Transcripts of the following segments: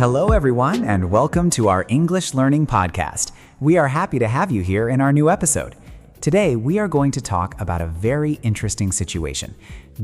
Hello, everyone, and welcome to our English Learning Podcast. We are happy to have you here in our new episode. Today, we are going to talk about a very interesting situation,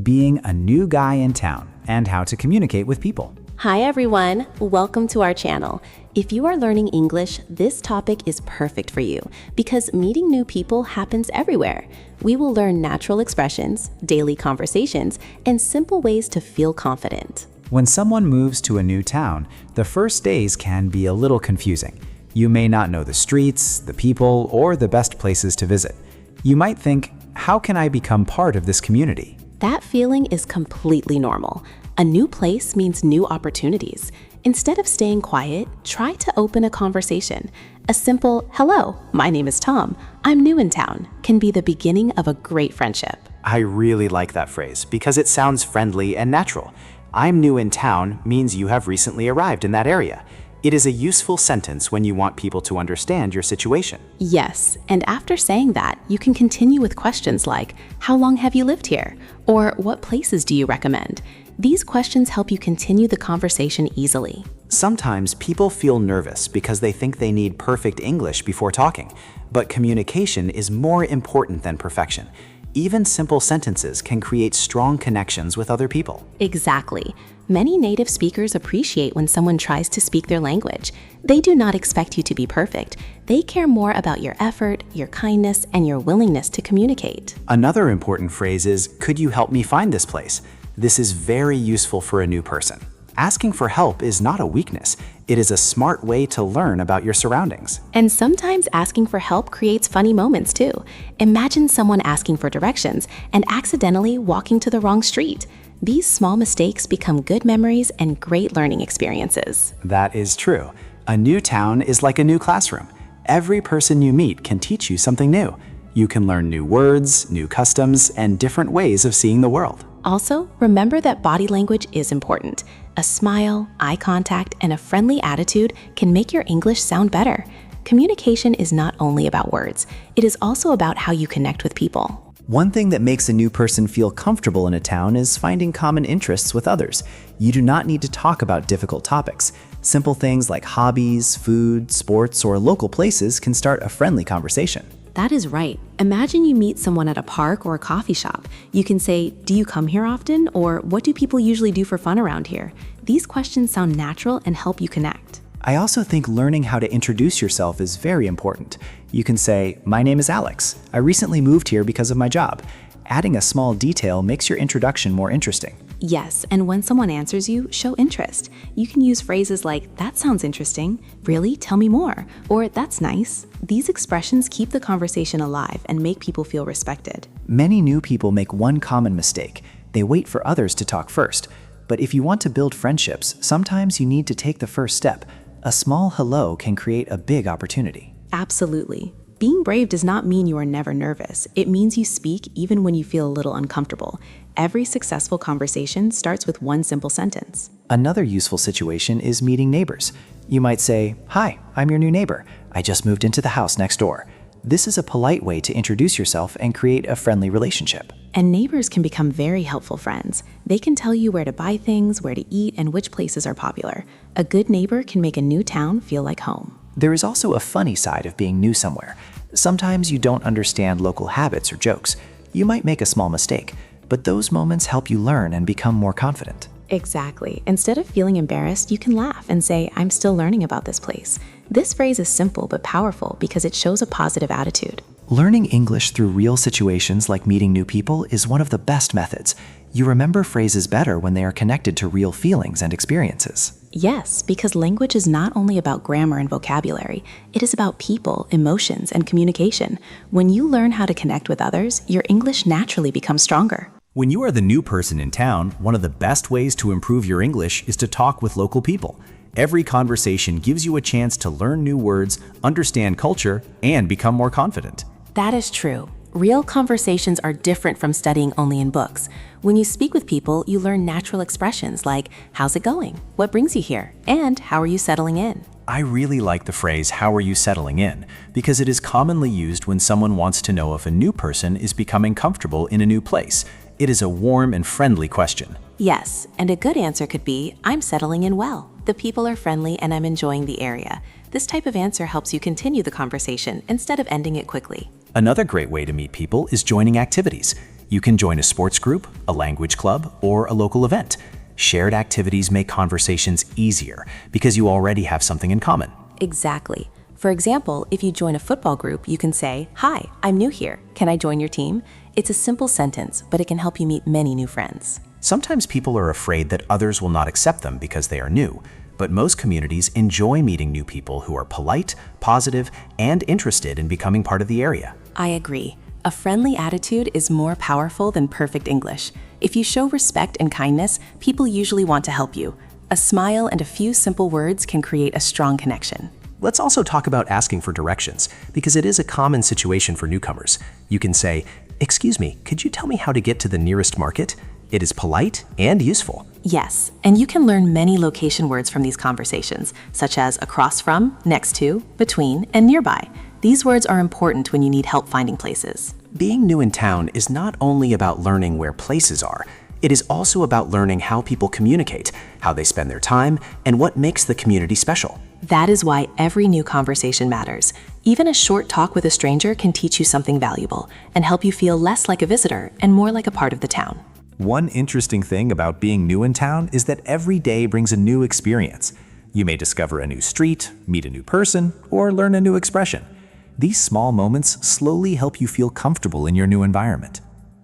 being a new guy in town and how to communicate with people. Hi everyone, welcome to our channel. If you are learning English, this topic is perfect for you because meeting new people happens everywhere. We will learn natural expressions, daily conversations, and simple ways to feel confident. When someone moves to a new town, the first days can be a little confusing. You may not know the streets, the people, or the best places to visit. You might think, how can I become part of this community? That feeling is completely normal. A new place means new opportunities. Instead of staying quiet, try to open a conversation. A simple, hello, my name is Tom, I'm new in town, can be the beginning of a great friendship. I really like that phrase because it sounds friendly and natural. I'm new in town means you have recently arrived in that area. It is a useful sentence when you want people to understand your situation. Yes, and after saying that, you can continue with questions like, how long have you lived here? Or what places do you recommend? These questions help you continue the conversation easily. Sometimes people feel nervous because they think they need perfect English before talking, but communication is more important than perfection. Even simple sentences can create strong connections with other people. Exactly. Many native speakers appreciate when someone tries to speak their language. They do not expect you to be perfect. They care more about your effort, your kindness, and your willingness to communicate. Another important phrase is, could you help me find this place? This is very useful for a new person. Asking for help is not a weakness. It is a smart way to learn about your surroundings. And sometimes asking for help creates funny moments too. Imagine someone asking for directions and accidentally walking to the wrong street. These small mistakes become good memories and great learning experiences. That is true. A new town is like a new classroom. Every person you meet can teach you something new. You can learn new words, new customs, and different ways of seeing the world. Also, remember that body language is important. A smile, eye contact, and a friendly attitude can make your English sound better. Communication is not only about words, it is also about how you connect with people. One thing that makes a new person feel comfortable in a town is finding common interests with others. You do not need to talk about difficult topics. Simple things like hobbies, food, sports, or local places can start a friendly conversation. That is right. Imagine you meet someone at a park or a coffee shop. You can say, do you come here often? Or what do people usually do for fun around here? These questions sound natural and help you connect. I also think learning how to introduce yourself is very important. You can say, my name is Alex. I recently moved here because of my job. Adding a small detail makes your introduction more interesting. Yes, and when someone answers you, show interest. You can use phrases like, that sounds interesting, really, tell me more, or that's nice. These expressions keep the conversation alive and make people feel respected. Many new people make one common mistake. They wait for others to talk first. But if you want to build friendships, sometimes you need to take the first step. A small hello can create a big opportunity. Absolutely. Being brave does not mean you are never nervous. It means you speak even when you feel a little uncomfortable. Every successful conversation starts with one simple sentence. Another useful situation is meeting neighbors. You might say, hi, I'm your new neighbor. I just moved into the house next door. This is a polite way to introduce yourself and create a friendly relationship. And neighbors can become very helpful friends. They can tell you where to buy things, where to eat, and which places are popular. A good neighbor can make a new town feel like home. There is also a funny side of being new somewhere. Sometimes you don't understand local habits or jokes. You might make a small mistake, but those moments help you learn and become more confident. Exactly. Instead of feeling embarrassed, you can laugh and say, I'm still learning about this place. This phrase is simple but powerful because it shows a positive attitude. Learning English through real situations like meeting new people is one of the best methods. You remember phrases better when they are connected to real feelings and experiences. Yes, because language is not only about grammar and vocabulary. It is about people, emotions, and communication. When you learn how to connect with others, your English naturally becomes stronger. When you are the new person in town, one of the best ways to improve your English is to talk with local people. Every conversation gives you a chance to learn new words, understand culture, and become more confident. That is true. Real conversations are different from studying only in books. When you speak with people, you learn natural expressions like, how's it going? What brings you here? And how are you settling in? I really like the phrase, how are you settling in? Because it is commonly used when someone wants to know if a new person is becoming comfortable in a new place. It is a warm and friendly question. Yes, and a good answer could be, I'm settling in well. the people are friendly and I'm enjoying the area. This type of answer helps you continue the conversation instead of ending it quickly. Another great way to meet people is joining activities. You can join a sports group, a language club, or a local event. Shared activities make conversations easier because you already have something in common. Exactly. For example, if you join a football group, you can say, "Hi, I'm new here. Can I join your team?" It's a simple sentence, but it can help you meet many new friends. Sometimes people are afraid that others will not accept them because they are new, but most communities enjoy meeting new people who are polite, positive, and interested in becoming part of the area. I agree. A friendly attitude is more powerful than perfect English. If you show respect and kindness, people usually want to help you. A smile and a few simple words can create a strong connection. Let's also talk about asking for directions, because it is a common situation for newcomers. You can say, "Excuse me, could you tell me how to get to the nearest market?" It is polite and useful. Yes, and you can learn many location words from these conversations, such as across from, next to, between, and nearby. These words are important when you need help finding places. Being new in town is not only about learning where places are, it is also about learning how people communicate, how they spend their time, and what makes the community special. That is why every new conversation matters. Even a short talk with a stranger can teach you something valuable and help you feel less like a visitor and more like a part of the town. One interesting thing about being new in town is that every day brings a new experience. You may discover a new street, meet a new person, or learn a new expression. These small moments slowly help you feel comfortable in your new environment.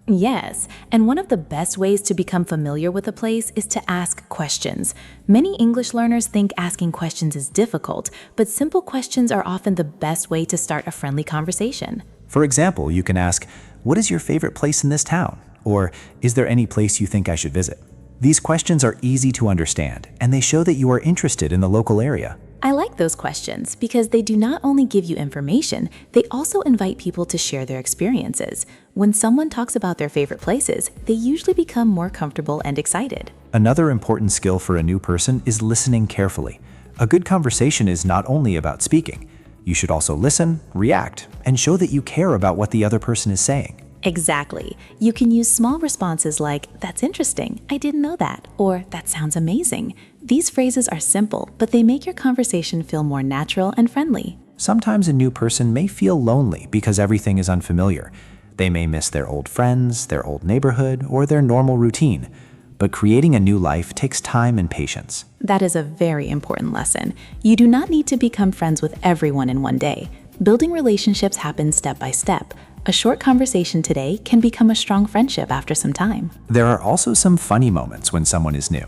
Yes, and one of the best ways to become familiar with a place is to ask questions. Many English learners think asking questions is difficult, but simple questions are often the best way to start a friendly conversation. For example, you can ask, "What is your favorite place in this town?" Or, "Is there any place you think I should visit?" These questions are easy to understand, and they show that you are interested in the local area. I like those questions because they do not only give you information, they also invite people to share their experiences. When someone talks about their favorite places, they usually become more comfortable and excited. Another important skill for a new person is listening carefully. A good conversation is not only about speaking. You should also listen, react, and show that you care about what the other person is saying. Exactly. You can use small responses like, "That's interesting, I didn't know that," or "That sounds amazing." These phrases are simple, but they make your conversation feel more natural and friendly. Sometimes a new person may feel lonely because everything is unfamiliar. They may miss their old friends, their old neighborhood, or their normal routine. But creating a new life takes time and patience. That is a very important lesson. You do not need to become friends with everyone in one day. Building relationships happens step by step. A short conversation today can become a strong friendship after some time. There are also some funny moments when someone is new.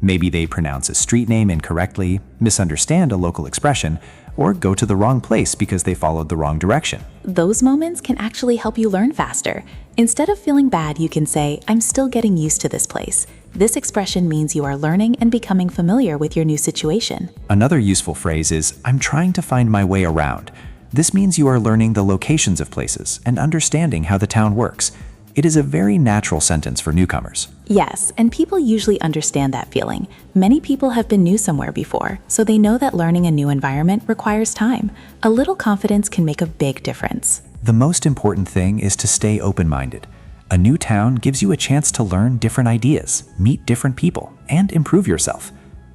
Maybe they pronounce a street name incorrectly, misunderstand a local expression, or go to the wrong place because they followed the wrong direction. Those moments can actually help you learn faster. Instead of feeling bad, you can say, "I'm still getting used to this place." This expression means you are learning and becoming familiar with your new situation. Another useful phrase is, "I'm trying to find my way around." This means you are learning the locations of places and understanding how the town works. It is a very natural sentence for newcomers. Yes, and people usually understand that feeling. Many people have been new somewhere before, so they know that learning a new environment requires time. A little confidence can make a big difference. The most important thing is to stay open-minded. A new town gives you a chance to learn different ideas, meet different people, and improve yourself.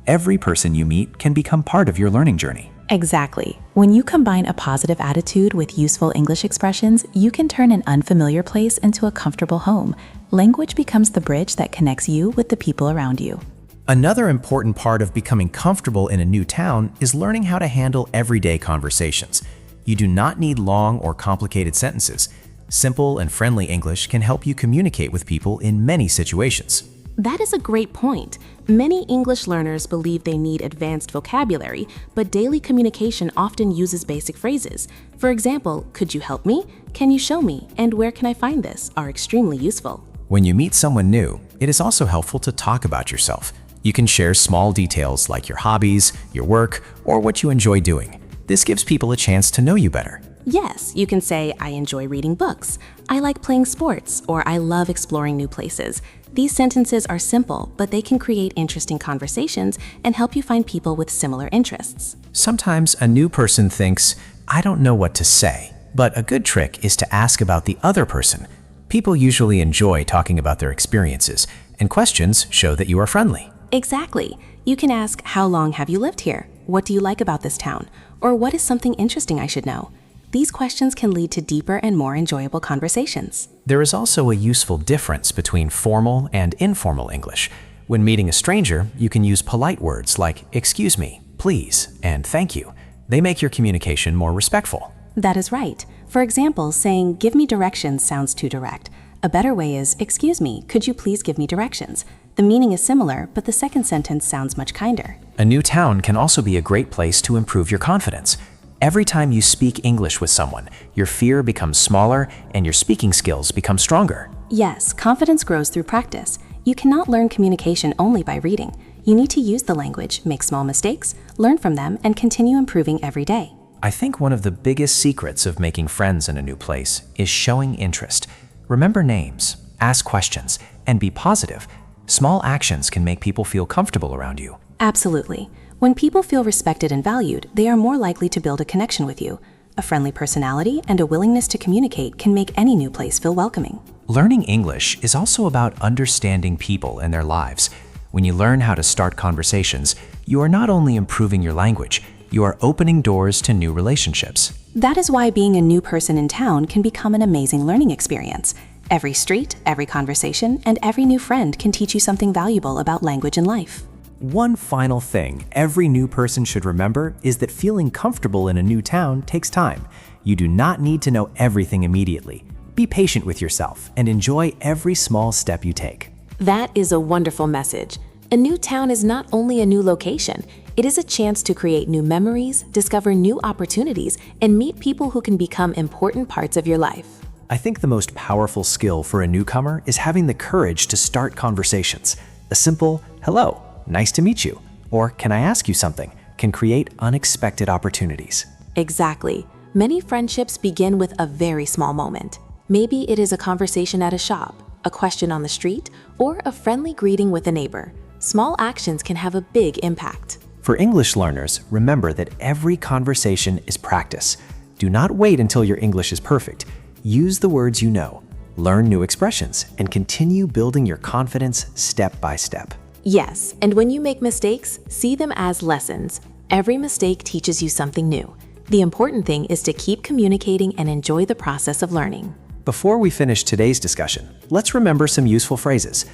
Every person you meet can become part of your learning journey. Exactly. When you combine a positive attitude with useful English expressions, you can turn an unfamiliar place into a comfortable home. Language becomes the bridge that connects you with the people around you. Another important part of becoming comfortable in a new town is learning how to handle everyday conversations. You do not need long or complicated sentences. Simple and friendly English can help you communicate with people in many situations. That is a great point. Many English learners believe they need advanced vocabulary, but daily communication often uses basic phrases. For example, "Could you help me?" "Can you show me?" and "Where can I find this?" are extremely useful. When you meet someone new, it is also helpful to talk about yourself. You can share small details like your hobbies, your work, or what you enjoy doing. This gives people a chance to know you better. Yes, you can say, "I enjoy reading books," "I like playing sports," or "I love exploring new places." These sentences are simple, but they can create interesting conversations and help you find people with similar interests. Sometimes a new person thinks, "I don't know what to say," but a good trick is to ask about the other person. People usually enjoy talking about their experiences, and questions show that you are friendly. Exactly. You can ask, how long have you lived here? What do you like about this town? Or what is something interesting I should know? These questions can lead to deeper and more enjoyable conversations. There is also a useful difference between formal and informal English. When meeting a stranger, you can use polite words like excuse me, please, and thank you. They make your communication more respectful. That is right. For example, saying, give me directions sounds too direct. A better way is, excuse me, could you please give me directions? The meaning is similar, but the second sentence sounds much kinder. A new town can also be a great place to improve your confidence. Every time you speak English with someone, your fear becomes smaller and your speaking skills become stronger. Yes, confidence grows through practice. You cannot learn communication only by reading. You need to use the language, make small mistakes, learn from them, and continue improving every day. I think one of the biggest secrets of making friends in a new place is showing interest. Remember names, ask questions, and be positive. Small actions can make people feel comfortable around you. Absolutely. When people feel respected and valued, they are more likely to build a connection with you. A friendly personality and a willingness to communicate can make any new place feel welcoming. Learning English is also about understanding people and their lives. When you learn how to start conversations, you are not only improving your language, you are opening doors to new relationships. That is why being a new person in town can become an amazing learning experience. Every street, every conversation, and every new friend can teach you something valuable about language and life. One final thing every new person should remember is that feeling comfortable in a new town takes time. You do not need to know everything immediately. Be patient with yourself and enjoy every small step you take. That is a wonderful message. A new town is not only a new location, it is a chance to create new memories, discover new opportunities, and meet people who can become important parts of your life. I think the most powerful skill for a newcomer is having the courage to start conversations. A simple, hello, nice to meet you, or can I ask you something, can create unexpected opportunities. Exactly. Many friendships begin with a very small moment. Maybe it is a conversation at a shop, a question on the street, or a friendly greeting with a neighbor. Small actions can have a big impact. For English learners, remember that every conversation is practice. Do not wait until your English is perfect. Use the words you know, learn new expressions, and continue building your confidence step by step. Yes, and when you make mistakes, see them as lessons. Every mistake teaches you something new. The important thing is to keep communicating and enjoy the process of learning. Before we finish today's discussion, let's remember some useful phrases.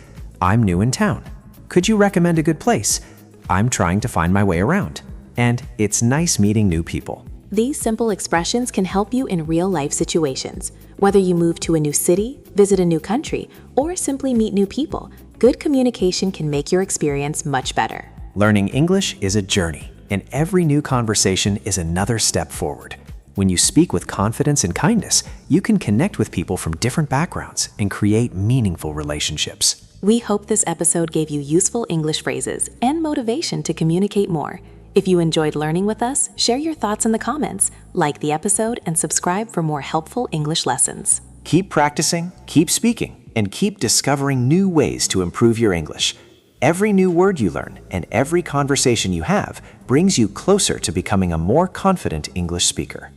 I'm new in town. Could you recommend a good place? I'm trying to find my way around. And it's nice meeting new people. These simple expressions can help you in real-life situations. Whether you move to a new city, visit a new country, or simply meet new people, good communication can make your experience much better. Learning English is a journey, and every new conversation is another step forward. When you speak with confidence and kindness, you can connect with people from different backgrounds and create meaningful relationships. We hope this episode gave you useful English phrases and motivation to communicate more. If you enjoyed learning with us, share your thoughts in the comments, like the episode, and subscribe for more helpful English lessons. Keep practicing, keep speaking, and keep discovering new ways to improve your English. Every new word you learn and every conversation you have brings you closer to becoming a more confident English speaker.